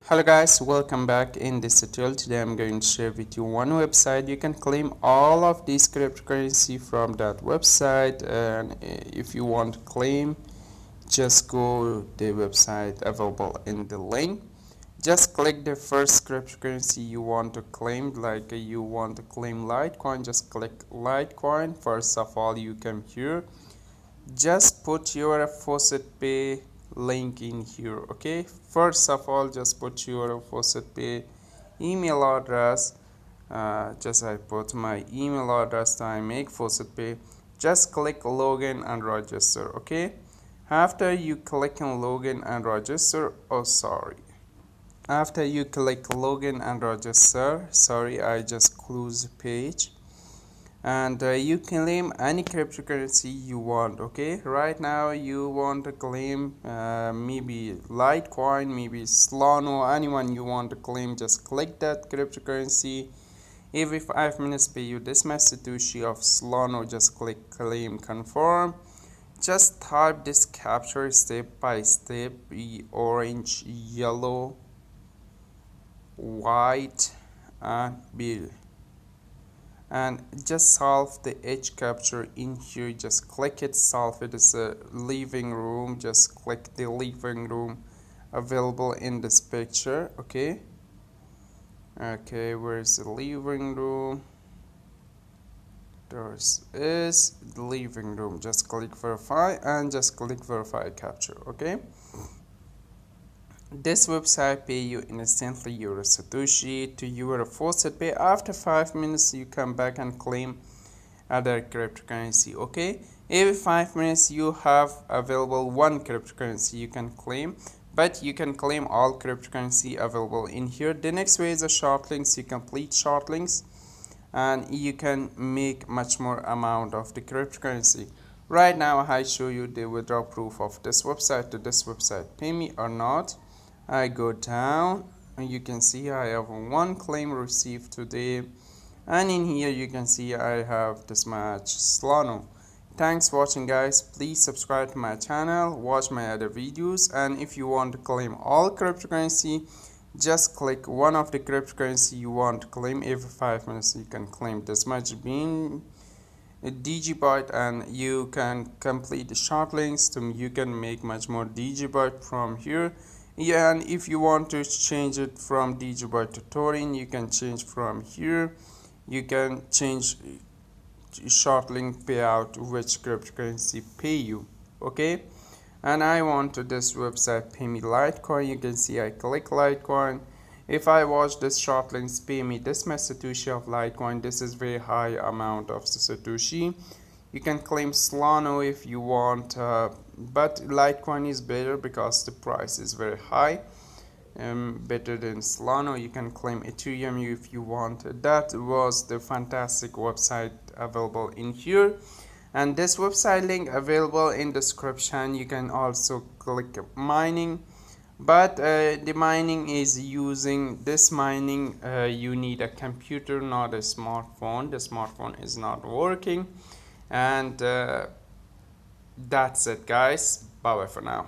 Hello guys, welcome back. In this tutorial today I'm going to share with you one website. You can claim all of these cryptocurrency from that website, and if you want to claim, just go to the website available in the link. Just click the first cryptocurrency you want to claim. Like you want to claim Litecoin, just click Litecoin. First of all, you come here, just put your faucetpay link in here. Okay, first of all, just put your faucetpay email address. Just I put my email address to I make faucetpay. Just click login and register. Okay, after you click on login and register, after you click login and register, I just close the page, and you can claim any cryptocurrency you want. Okay, right now you want to claim maybe Litecoin, maybe Solana, anyone you want to claim, just click that cryptocurrency. Every 5 minutes pay you this much Satoshi of Solana. Just click claim confirm. Just type this capture step by step: orange, yellow, white and blue, and just solve the edge capture in here. Just click it, solve it. It's a living room. Just click the living room available in this picture. Okay, where's the living room? There is the living room. Just click verify and just click verify capture. Okay, this website pay you instantly your Satoshi to your faucetpay. After 5 minutes you come back and claim other cryptocurrency. Okay, every 5 minutes you have available one cryptocurrency you can claim, but you can claim all cryptocurrency available in here. The next way is a short links. You complete short links and you can make much more amount of the cryptocurrency. Right now I show you the withdrawal proof of this website. To this website pay me or not. I go down and you can see I have one claim received today, and in here you can see I have this much Solana. Thanks for watching guys. Please subscribe to my channel, watch my other videos, and if you want to claim all cryptocurrency, just click one of the cryptocurrency you want to claim. Every 5 minutes you can claim this much being a digibyte, and you can complete the short links to you can make much more digibyte from here. Yeah, and if you want to change it from digibyte to Torin, you can change from here. You can change short link payout, which cryptocurrency pay you. Okay, and I want to this website pay me Litecoin. You can see I click Litecoin. If I watch this short links pay me this much Satoshi of Litecoin, this is very high amount of Satoshi. You can claim Solana if you want, but Litecoin is better because the price is very high, better than Solana. You can claim Ethereum if you want. That was the fantastic website available in here, and this website link available in description. You can also click mining, but the mining is using this mining you need a computer, not a smartphone. The smartphone is not working. And that's it guys, bye bye for now.